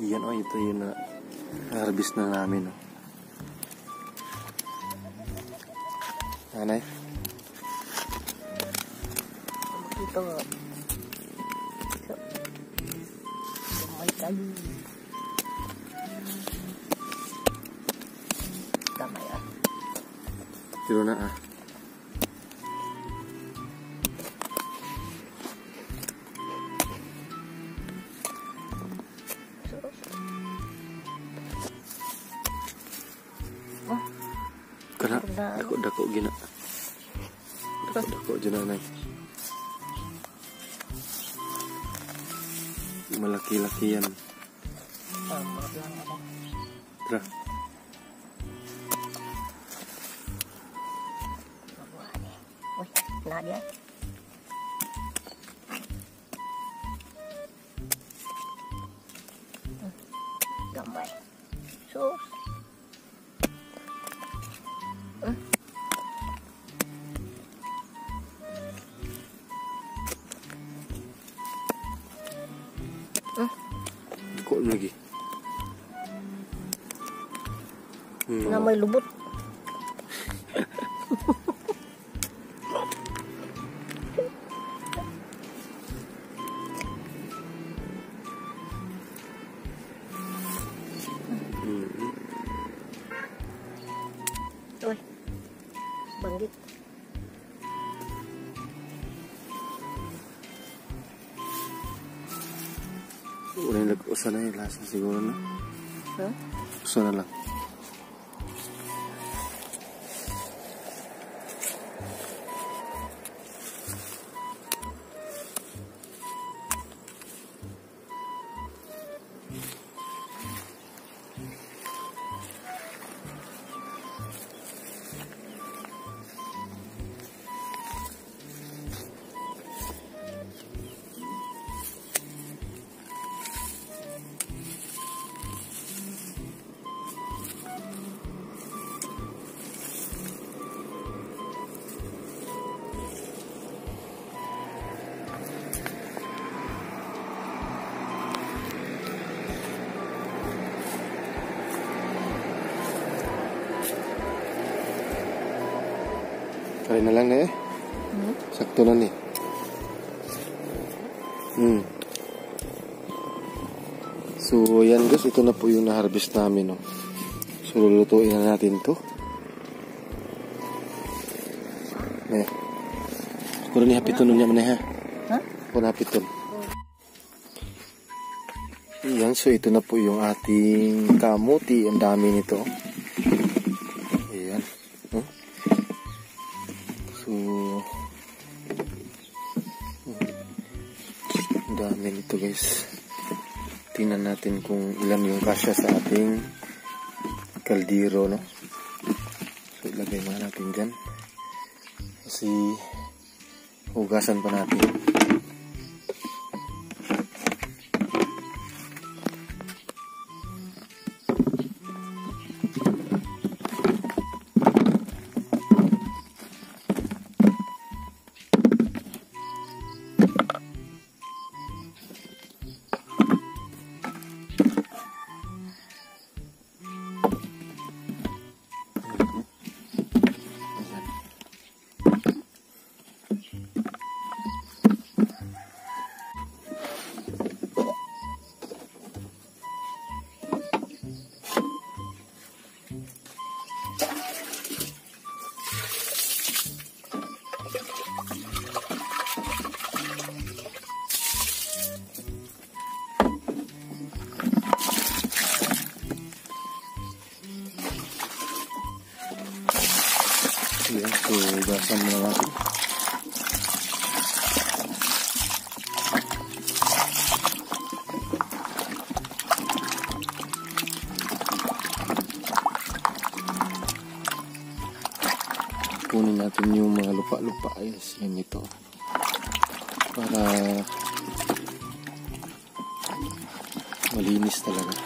Yan o, ito yung harvest na namin o. Nanay? Ito nga. May kayo. Damay ah. Tiro na ah. Kana, dako gina. Dako gina na. Malaki-laki yan. Tara. Uy, na dia. Gambay. Sus. Kok lagi. Na may lubot. Uy. Banggit. Udah usaha na yung lasa siguro na. Huh? Usaha na lang. Kaya na lang na eh. Sakto na ni. So yan guys, ito na po yung na-harvest namin. No? So lulutuin na natin to. Nih. Siguro ni hapiton niya man ha. Ha? Kung hapiton. Yan, so ito na po yung ating kamuti. Ang dami nito. Ayan. So ang dami nito guys. Tingnan natin kung ilan yung kasya sa ating kaldero, no? So ilagay muna natin dyan. Kasi hugasan pa natin. Ayan, so hugasan muna natin. Kunin natin yung mga lupa-lupa. Ayos, yan ito. Para malinis talaga.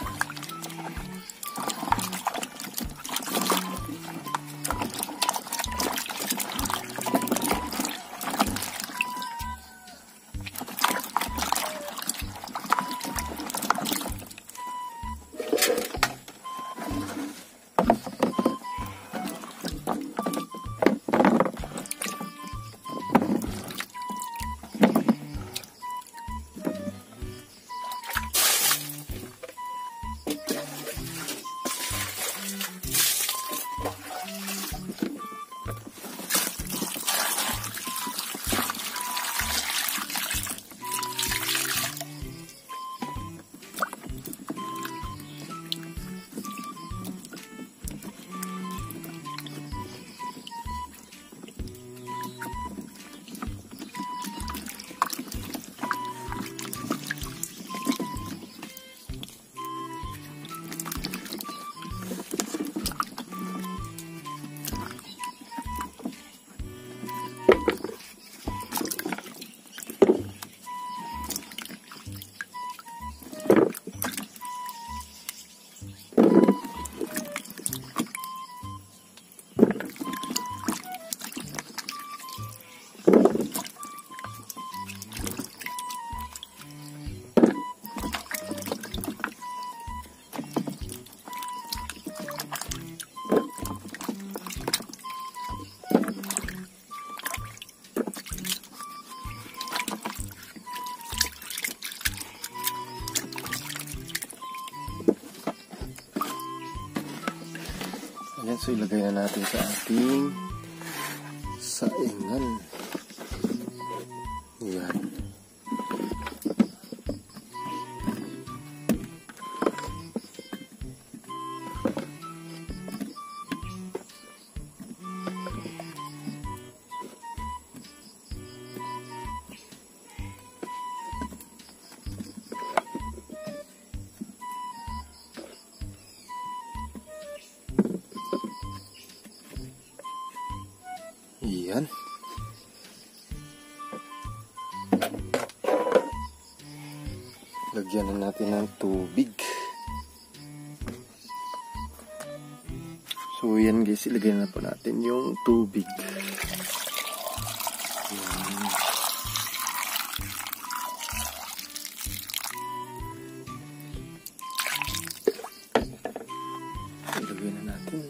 So ilagay na natin sa ating saingan. Yan. Yan. Lagyan na natin ng tubig. So yan guys, ilagay na po natin yung tubig. Yan. Ilagay na natin.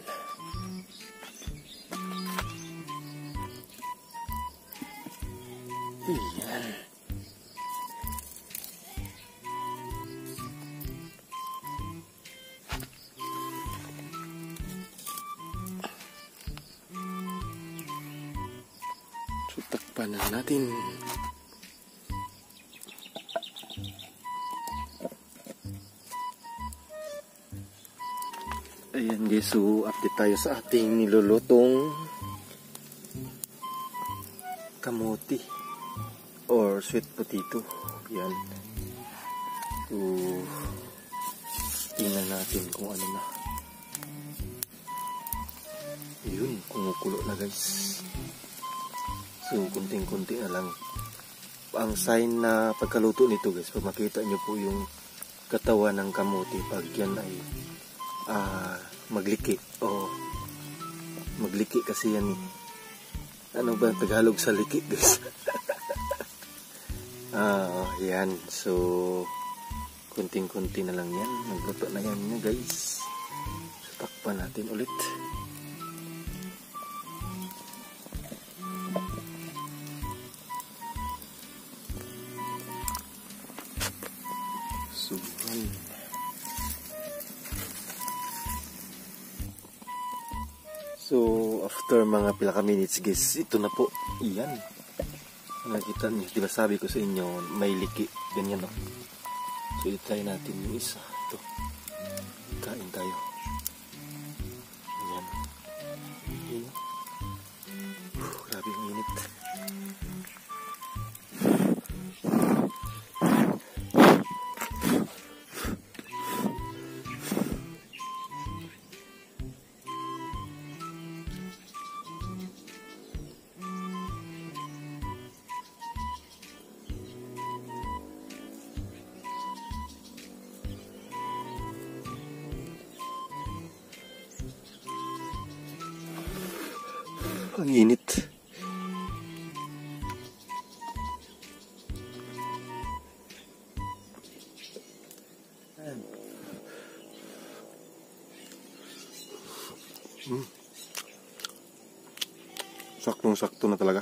Ayan. So, takpan na natin. Ayan guys, so update tayo sa ating nilulutong kamuti or sweet potato. Yan. So, tingnan natin kung ano na. Yun, kumukulo na guys. So, kunting-kunti na lang. Ang sign na pagkaluto nito guys, pag makita nyo po yung katawan ng kamuti, pag yan ay magliki o magliki kasi yan. Ano ba ang Tagalog sa liki guys? Yan. So, kunting-kunti na lang yan. Nagluto na yan guys. So, takpan natin ulit. So, yan. So, after mga pila ka minutes guys, ito na po. Iyan. Nakita niyo, diba sabi ko sa inyo, may liki. Ganyan no. So, i-try natin yung isa. Ito. Kain tayo. Ayan. Ayan. Grabe ang init. Ang init. Saktong-sakto na talaga.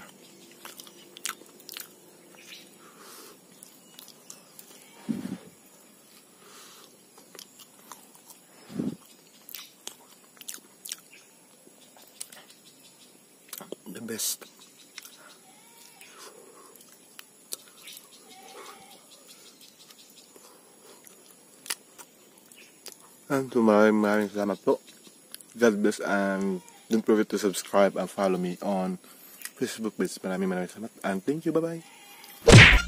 The best. And so maraming salamat po. God bless, and don't forget to subscribe and follow me on Facebook. Maraming salamat and thank you. Bye bye.